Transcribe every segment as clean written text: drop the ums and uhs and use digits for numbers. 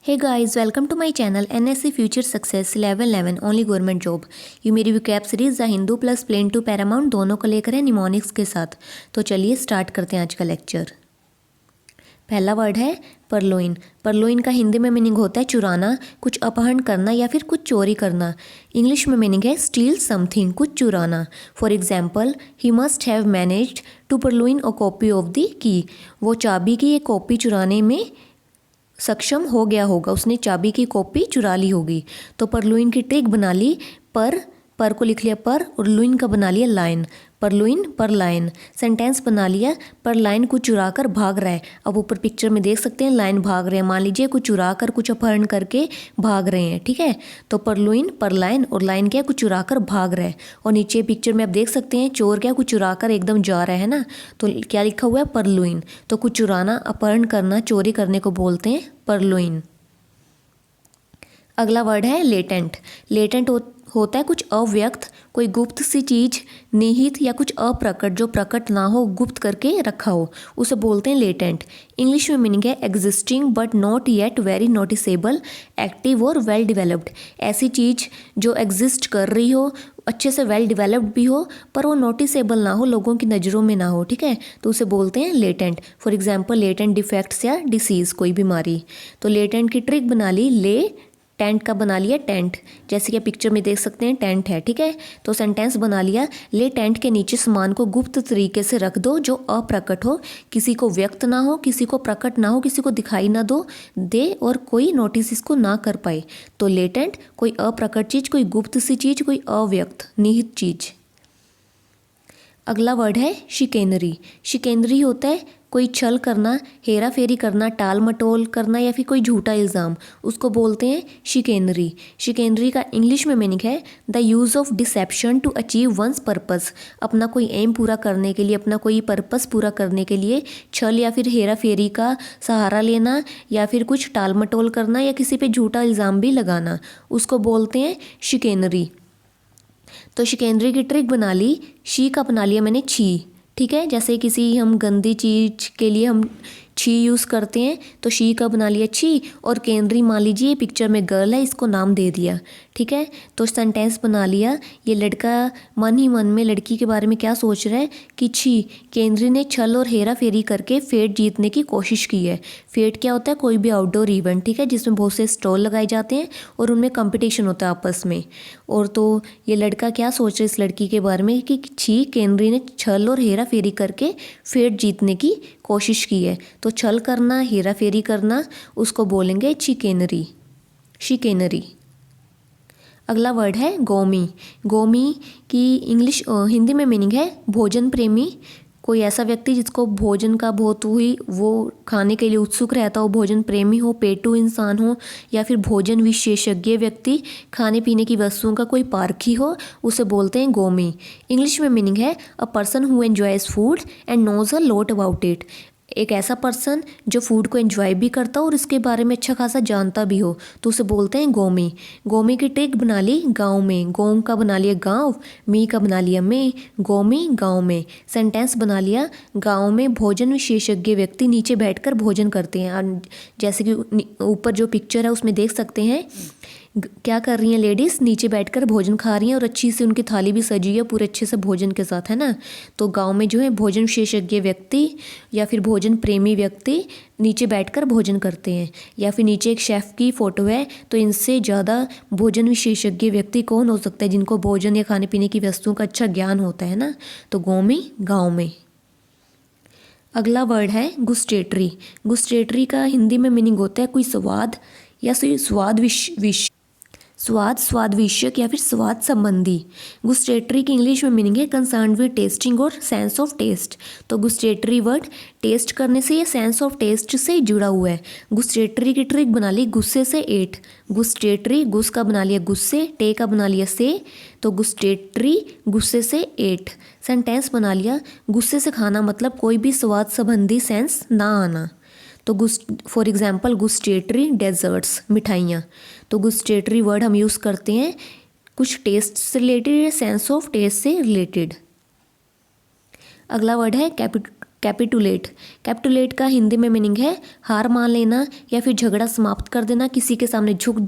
Hey guys, welcome to my channel NSC Future Success Level 11 Only Government Job। ये मेरी विकैप series the Hindu plus plane to Paramount दोनों को लेकर है निमोनिक्स के साथ। तो चलिए स्टार्ट करते हैं आज का लेक्चर। पहला वर्ड है परलोइन। परलोइन का हिंदी में मीनिंग होता है चुराना, कुछ अपहरण करना या फिर कुछ चोरी करना। इंग्लिश में मीनिंग है स्टील समथिंग, कुछ चुराना। For example, he must have managed to purloin a copy of the key. वो चाबी की एक कॉपी चुराने में सक्षम हो गया होगा, उसने चाबी की कॉपी चुरा ली होगी। तो परलुइन की ट्रिक बना ली, पर को लिख लिया पर और लुइन का बना लिया लाइन। परलुइन पर लाइन। सेंटेंस बना लिया, पर लाइन कुछ चुरा कर भाग रहा है। अब ऊपर पिक्चर में देख सकते हैं लाइन भाग रहे हैं। मान लीजिए कुछ चुरा कर कुछ अपहरण करके भाग रहे हैं, ठीक है। तो परलुइन पर लाइन और लाइन क्या कुछ चुरा कर भाग रहा है। और नीचे पिक्चर में आप देख सकते हैं चोर क्या कुछ चुरा कर एकदम जा रहा है ना, तो क्या लिखा हुआ है परलुइन। तो कुछ चुराना, अपहरण करना, चोरी करने को बोलते हैं परलुइन। अगला वर्ड है लेटेंट। लेटेंट होता है कुछ अव्यक्त, कोई गुप्त सी चीज, निहित या कुछ अप्रकट, जो प्रकट ना हो, गुप्त करके रखा हो, उसे बोलते हैं लेटेंट। इंग्लिश में मीनिंग है existing but not yet very noticeable, active और वेल डेवलप्ड। ऐसी चीज जो एग्जिस्ट कर रही हो, अच्छे से वेल डेवलप्ड भी हो, पर वो नोटिसेबल ना हो, लोगों की नज़रों में ना हो, ठीक है। तो उसे बोलते हैं latent. For example, latent defects या डिसीज़, कोई बीमारी। तो लेटेंट की ट्रिक बना ली, ले टेंट का बना लिया टेंट, जैसे कि पिक्चर में देख सकते हैं टेंट है, ठीक है। तो सेंटेंस बना लिया, ले टेंट के नीचे सामान को गुप्त तरीके से रख दो जो अप्रकट हो, किसी को व्यक्त ना हो, किसी को प्रकट ना हो, किसी को दिखाई ना दे और कोई नोटिस इसको ना कर पाए। तो लेटेंट कोई अप्रकट चीज, कोई गुप्त सी चीज, कोई अव्यक्त निहित चीज। अगला वर्ड है शिकेनरी। शिकेनरी होता है कोई छल करना, हेरा फेरी करना, टाल मटोल करना या फिर कोई झूठा इल्ज़ाम, उसको बोलते हैं शिकेनरी। शिकेनरी का इंग्लिश में मीनिंग है the use of deception to achieve one's purpose. अपना कोई एम पूरा करने के लिए, अपना कोई पर्पस पूरा करने के लिए छल या फिर हेरा फेरी का सहारा लेना या फिर कुछ टाल मटोल करना या किसी पे झूठा इल्ज़ाम भी लगाना, उसको बोलते हैं शिकेनरी। तो शिकेंद्री की ट्रिक बना ली, शी का बना लिया मैंने छी, ठीक है। जैसे किसी हम गंदी चीज के लिए हम छी यूज़ करते हैं, तो शी का बना लिया छी। और केंद्री मान लीजिए पिक्चर में गर्ल है, इसको नाम दे दिया, ठीक है। तो सेंटेंस बना लिया, ये लड़का मन ही मन में लड़की के बारे में क्या सोच रहा है कि छी, केंद्री ने छल और हेरा फेरी करके फेट जीतने की कोशिश की है। फेट क्या होता है, कोई भी आउटडोर इवेंट, ठीक है, जिसमें बहुत से स्टॉल लगाए जाते हैं और उनमें कंपटीशन होता है आपस में। और तो ये लड़का क्या सोच रहा है इस लड़की के बारे में कि छी, केंद्री ने छल और हेरा फेरी करके फेट जीतने की कोशिश की है। तो छल करना, हेरा फेरी करना, उसको बोलेंगे चिकेनरी, शिकेनरी। अगला वर्ड है गोमी। गोमी की इंग्लिश हिंदी में मीनिंग है भोजन प्रेमी, कोई ऐसा व्यक्ति जिसको भोजन का बहुत ही वो खाने के लिए उत्सुक रहता हो, भोजन प्रेमी हो, पेटू इंसान हो या फिर भोजन विशेषज्ञ व्यक्ति, खाने पीने की वस्तुओं का कोई पारखी हो, उसे बोलते हैं गोमी। इंग्लिश में मीनिंग है a person who enjoys food and knows a lot about it. एक ऐसा पर्सन जो फूड को एंजॉय भी करता हो और इसके बारे में अच्छा खासा जानता भी हो, तो उसे बोलते हैं गोमी। गोमी की ट्रिक बना ली, गाँव में, गोम का बना लिया गाँव, मी का बना लिया में, गोमी गाँव में। सेंटेंस बना लिया, गाँव में भोजन विशेषज्ञ व्यक्ति नीचे बैठकर भोजन करते हैं। जैसे कि ऊपर जो पिक्चर है उसमें देख सकते हैं क्या कर रही हैं लेडीज़, नीचे बैठकर भोजन खा रही हैं और अच्छी सी उनकी थाली भी सजी है पूरे अच्छे से भोजन के साथ, है ना। तो गांव में जो है भोजन विशेषज्ञ व्यक्ति या फिर भोजन प्रेमी व्यक्ति नीचे बैठकर भोजन करते हैं। या फिर नीचे एक शेफ़ की फ़ोटो है, तो इनसे ज़्यादा भोजन विशेषज्ञ व्यक्ति कौन हो सकता है जिनको भोजन या खाने पीने की वस्तुओं का अच्छा ज्ञान होता है ना। तो गोमी गाँव में। अगला वर्ड है गुस्टेटरी। गुस्टेटरी का हिंदी में मीनिंग होता है कोई स्वाद या फिर स्वाद विषयक या फिर स्वाद संबंधी। गुस्टेटरी की इंग्लिश में मीनिंग है कंसर्न विद टेस्टिंग और सेंस ऑफ टेस्ट। तो गुस्टेटरी वर्ड टेस्ट करने से या सेंस ऑफ टेस्ट से जुड़ा हुआ है। गुस्टेटरी की ट्रिक बना ली, गुस्से से एट। गुस्टेटरी, गुस का बना लिया गुस्से, टे का बना लिया से, तो गुस्टेटरी गुस्से से एट। सेंटेंस बना लिया, गुस्से से खाना मतलब कोई भी स्वाद संबंधी सेंस ना आना। तो फॉर एग्जाम्पल गुस्टेटरी डेजर्ट्स, मिठाइयाँ। तो गुस्टेटरी वर्ड हम यूज़ करते हैं कुछ टेस्ट से रिलेटेड या सेंस ऑफ टेस्ट से रिलेटेड। अगला वर्ड है कैपिटुलेट। कैपिटुलेट का हिंदी में मीनिंग है हार मान लेना या फिर झगड़ा समाप्त कर देना, किसी के सामने झुक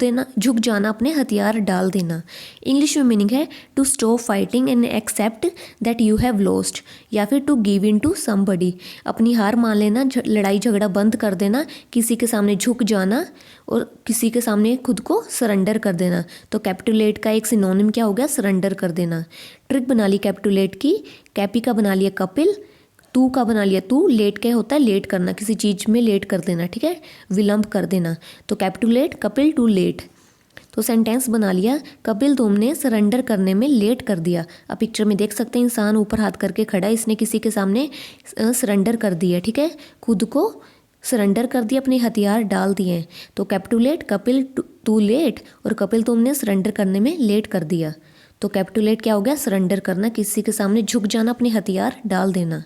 जाना, अपने हथियार डाल देना। इंग्लिश में मीनिंग है to stop fighting and accept that you have lost, या फिर to give in to somebody, अपनी हार मान लेना, लड़ाई झगड़ा बंद कर देना, किसी के सामने झुक जाना और किसी के सामने खुद को सरेंडर कर देना। तो कैपिटुलेट का एक सिनोनिम क्या हो गया? सरेंडर कर देना। ट्रिक बना ली कैपिटुलेट की। कैपी का बना लिया कपिल, तू का बना लिया तू, लेट क्या होता है? लेट करना, किसी चीज़ में लेट कर देना, ठीक है, विलंब कर देना। तो कैपिटुलेट कपिल टू लेट। तो सेंटेंस बना लिया कपिल तुमने सरेंडर करने में लेट कर दिया। अब पिक्चर में देख सकते हैं इंसान ऊपर हाथ करके खड़ा है, इसने किसी के सामने सरेंडर कर दिया, ठीक है, खुद को सरेंडर कर दिया, अपने हथियार डाल दिए हैं। तो कैपिटुलेट कपिल टू लेट, और कपिल तुमने सरेंडर करने में लेट कर दिया। तो कैपिटुलेट क्या हो गया? सरेंडर करना, किसी के सामने झुक जाना, अपने हथियार डाल देना।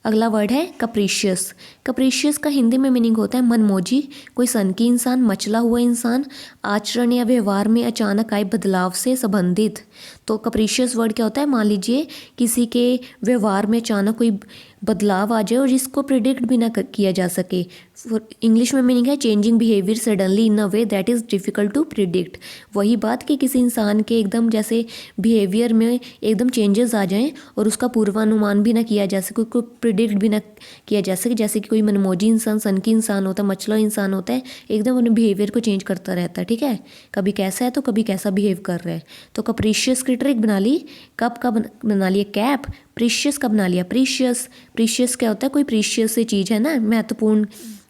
अगला वर्ड है कप्रीशियस। कप्रीशियस का हिंदी में मीनिंग होता है मनमोजी, कोई सनकी इंसान, मचला हुआ इंसान, आचरण या व्यवहार में अचानक आए बदलाव से संबंधित। तो कप्रीशियस वर्ड क्या होता है? मान लीजिए किसी के व्यवहार में अचानक कोई बदलाव आ जाए और जिसको प्रिडिक्ट भी ना किया जा सके। इंग्लिश में मीनिंग है changing behaviour suddenly in a way that is difficult to predict. वही बात कि किसी इंसान के एकदम जैसे बिहेवियर में एकदम चेंजेस आ जाएं और उसका पूर्वानुमान भी ना किया जा सके, उसको प्रिडिक्ट भी ना किया जा सके। जैसे कि कोई मनमोजी इंसान, सनकी इंसान होता है, मचला इंसान होता है, एकदम अपने बिहेवियर को चेंज करता रहता है, ठीक है, कभी कैसा है तो कभी कैसा बिहेव कर रहा है। तो कप्रीशियस की ट्रिक बना ली। कप का बना लिया कैप, प्रीशियस का बना लिया प्रीशियस। प्रीशियस क्या होता है? कोई प्रीशियस सी चीज़ है ना, महत्वपूर्ण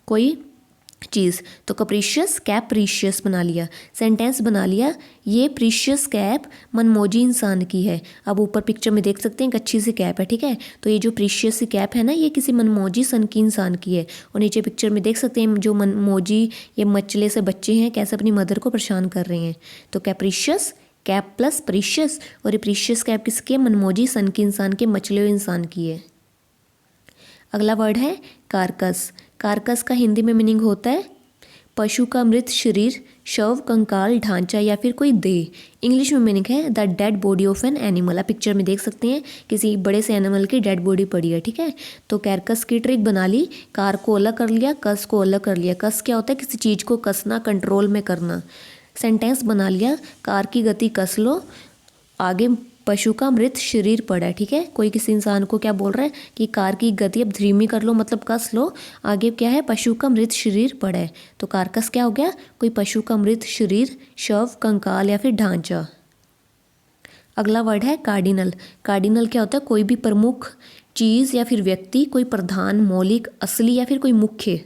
कोई चीज़। तो कप्रीशियस कैप प्रीशियस बना लिया। सेंटेंस बना लिया ये प्रीशियस कैप मनमोजी इंसान की है। अब ऊपर पिक्चर में देख सकते हैं एक अच्छी सी कैप है, ठीक है, तो ये जो प्रीशियस सी कैप है ना, ये किसी मनमोजी सनकी इंसान की है। और नीचे पिक्चर में देख सकते हैं जो मनमोजी ये मचले से बच्चे हैं कैसे अपनी मदर को परेशान कर रहे हैं। तो कैप्रीशियस कैप प्लस प्रीशियस, और ये प्रीशियस कैप किसकी है? मनमोजी सनकी इंसान के, मचले हुए इंसान की है। अगला वर्ड है कारकस। कारकस का हिंदी में मीनिंग होता है पशु का मृत शरीर, शव, कंकाल, ढांचा या फिर कोई देह। इंग्लिश में मीनिंग है the dead body of an animal. आप पिक्चर में देख सकते हैं किसी बड़े से एनिमल की डेड बॉडी पड़ी है, ठीक है। तो कैरकस की ट्रिक बना ली। कार को अलग कर लिया, कस को अलग कर लिया। कस क्या होता है? किसी चीज़ को कसना, कंट्रोल में करना। सेंटेंस बना लिया कार की गति कस लो, आगे पशु का मृत शरीर पड़ा है, ठीक है। कोई किसी इंसान को क्या बोल रहा है कि कार की गति अब धीमी कर लो, मतलब कस लो, आगे क्या है? पशु का मृत शरीर पड़ा है। तो कारकस क्या हो गया? कोई पशु का मृत शरीर, शव, कंकाल या फिर ढांचा। अगला वर्ड है कार्डिनल। कार्डिनल क्या होता है? कोई भी प्रमुख चीज़ या फिर व्यक्ति, कोई प्रधान, मौलिक, असली या फिर कोई मुख्य।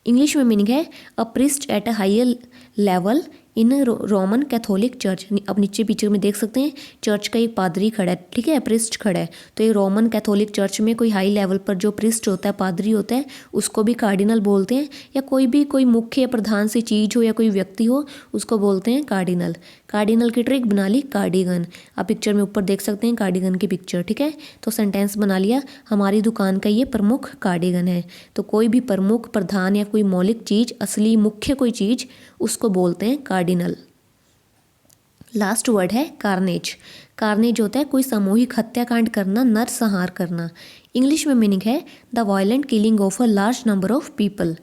इंग्लिश में मीनिंग है a priest at a higher level in Roman Catholic church. अब नीचे पिक्चर में देख सकते हैं चर्च का एक पादरी खड़ा है, ठीक है, प्रिस्ट खड़ा है। तो ये रोमन कैथोलिक चर्च में कोई हाई लेवल पर जो प्रिस्ट होता है, पादरी होता है, उसको भी कार्डिनल बोलते हैं। या कोई भी कोई मुख्य प्रधान सी चीज़ हो या कोई व्यक्ति हो, उसको बोलते हैं कार्डिनल। कार्डिनल की ट्रिक बना ली कार्डिगन। आप पिक्चर में ऊपर देख सकते हैं कार्डिगन की पिक्चर, ठीक है। तो सेंटेंस बना लिया हमारी दुकान का ये प्रमुख कार्डिगन है। तो कोई भी प्रमुख, प्रधान या कोई मौलिक चीज़, असली, मुख्य कोई चीज़, उसको बोलते हैं कार्डिनल। लास्ट वर्ड है कार्नेज। कार्नेज होता है कोई सामूहिक हत्याकांड करना, नरसंहार करना। इंग्लिश में मीनिंग है the violent killing of a large number of people.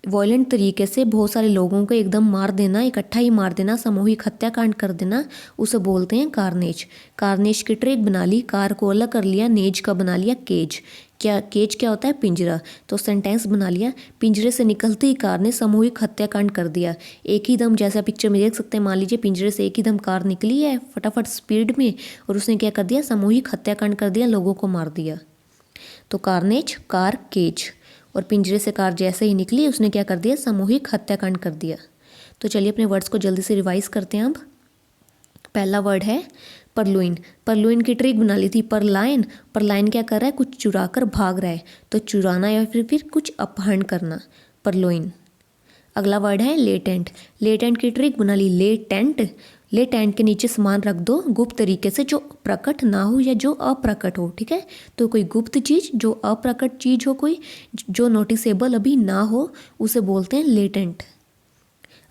Violent तरीके से बहुत सारे लोगों को एकदम मार देना, इकट्ठा ही मार देना, सामूहिक हत्याकांड कर देना, उसे बोलते हैं कार्नेज। कार्नेज की ट्रिक बना ली, कार को अलग कर लिया, नेज का बना लिया केज। क्या केज क्या होता है? पिंजरा। तो सेंटेंस बना लिया पिंजरे से निकलती ही कार ने सामूहिक हत्याकांड कर दिया। एक ही दम, जैसा पिक्चर में देख सकते हैं, मान लीजिए पिंजरे से एक ही दम कार निकली है फटाफट स्पीड में, और उसने क्या कर दिया? सामूहिक हत्याकांड कर दिया, लोगों को मार दिया। तो कार्नेज, कार, केज। और पिंजरे से कार जैसे ही निकली उसने क्या कर दिया? सामूहिक हत्याकांड कर दिया। तो चलिए अपने वर्ड्स को जल्दी से रिवाइज करते हैं। अब पहला वर्ड है परलुइन। परलुइन की ट्रिक बना ली थी परलायन। परलायन क्या कर रहा है? कुछ चुरा कर भाग रहा है, तो चुराना या फिर कुछ अपहरण करना, परलुइन। अगला वर्ड है लेटेंट। लेटेंट की ट्रिक बना ली लेटेंट। लेटेंट के नीचे सामान रख दो गुप्त तरीके से, जो प्रकट ना हो या जो अप्रकट हो, ठीक है। तो कोई गुप्त चीज़, जो अप्रकट चीज़ हो, कोई जो नोटिसेबल अभी ना हो, उसे बोलते हैं लेटेंट।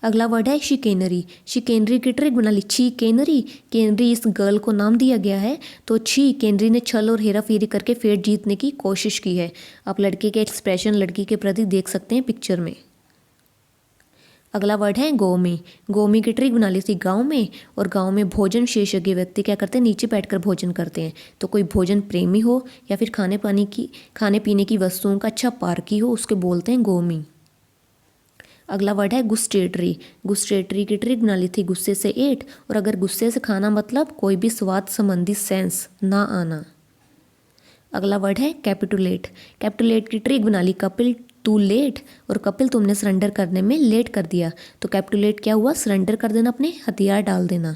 अगला वर्ड है शिकेनरी। शिकेनरी की ट्रिक बना ली, छी केनरी। केनरी इस गर्ल को नाम दिया गया है, तो छी केनरी ने छल और हेरा फेरी करके फेट जीतने की कोशिश की है। आप लड़के के एक्सप्रेशन लड़की के प्रति देख सकते हैं पिक्चर में। अगला वर्ड है गोमी। गोमी की ट्रिक बना ली थी गांव में, और गांव में भोजन विशेषज्ञ व्यक्ति क्या करते हैं, नीचे बैठकर भोजन करते हैं। तो कोई भोजन प्रेमी हो या फिर खाने पीने की वस्तुओं का अच्छा पारखी हो, उसके बोलते हैं गोमी। अगला वर्ड है गुस्टेटरी। गुस्टेटरी की ट्रिक बना ली थी गुस्से से एट, और अगर गुस्से से खाना मतलब कोई भी स्वाद संबंधी सेंस ना आना। अगला वर्ड है कैपिटुलेट। कैपिटुलेट की ट्रिक बना ली कपिल टू लेट, और कपिल तुमने सरेंडर करने में लेट कर दिया। तो कैपिटुलेट क्या हुआ, सरेंडर कर देना, अपने हथियार डाल देना।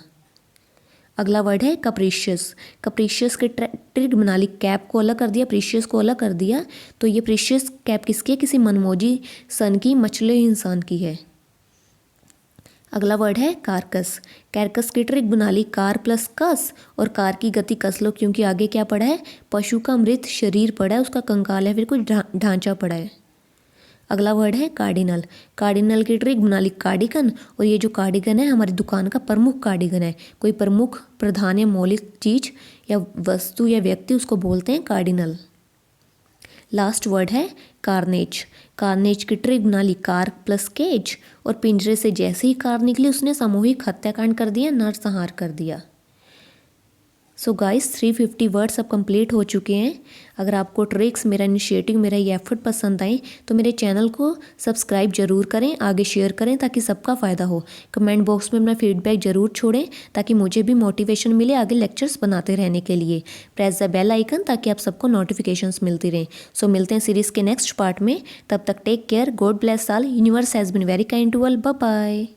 अगला वर्ड है कप्रीशियस। कप्रीशियस की ट्रिक बना ली, कैप को अलग कर दिया, प्रीशियस को अलग कर दिया। तो ये प्रीशियस कैप किसकी है, किसी मनमोजी सन की, मछले इंसान की है। अगला वर्ड है कारकस। कैरकस की ट्रिक बना ली कार प्लस कस, और कार की गति कस लो, क्योंकि आगे क्या पड़ा है, पशु का मृत शरीर पड़ा है, उसका कंकाल है, फिर कुछ ढांचा पड़ा है। अगला वर्ड है कार्डिनल। कार्डिनल की ट्रिक बना ली कार्डिगन, और ये जो कार्डिगन है हमारी दुकान का प्रमुख कार्डिगन है। कोई प्रमुख, प्रधान या मौलिक चीज या वस्तु या व्यक्ति, उसको बोलते हैं कार्डिनल। लास्ट वर्ड है कार्नेज। कार्नेज की ट्रिक बना ली कार प्लस केज, और पिंजरे से जैसे ही कार निकली उसने सामूहिक हत्याकांड कर दिया, नरसंहार कर दिया। सो गाइस 350 वर्ड्स अब कंप्लीट हो चुके हैं। अगर आपको ट्रिक्स, मेरा इनिशिएटिव, मेरा ये एफर्ट पसंद आए तो मेरे चैनल को सब्सक्राइब जरूर करें, आगे शेयर करें ताकि सबका फ़ायदा हो। कमेंट बॉक्स में अपना फीडबैक ज़रूर छोड़ें ताकि मुझे भी मोटिवेशन मिले आगे लेक्चर्स बनाते रहने के लिए। प्रेस द बेल आइकन ताकि आप सबको नोटिफिकेशंस मिलती रहें। सो मिलते हैं सीरीज़ के नेक्स्ट पार्ट में। तब तक take care, God bless all, universe has been very kind to all, bye bye.